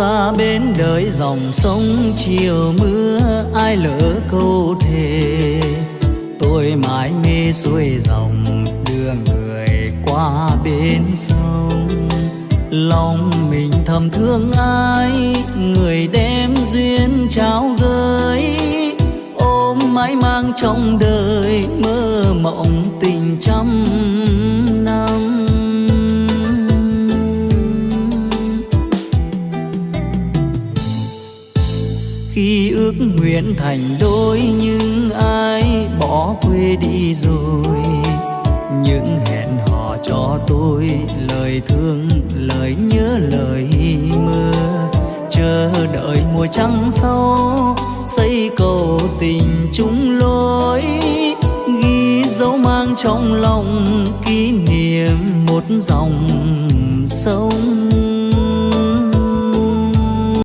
xa bên đời dòng sông chiều mưa, ai lỡ câu thề. Tôi mãi mê xuôi dòng đưa người qua bên sông. Lòng mình thầm thương ai, người đem duyên trao gửi. Ôm mãi mang trong đời mơ mộng tình trăm năm. Khi ước nguyện thành đôi nhưng ai bỏ quê đi rồi. Những hẹn hò cho tôi lời thương, lời nhớ, lời mơ. Chờ đợi mùa trăng sau, xây cầu tình chung lối. Ghi dấu mang trong lòng kỷ niệm một dòng sông.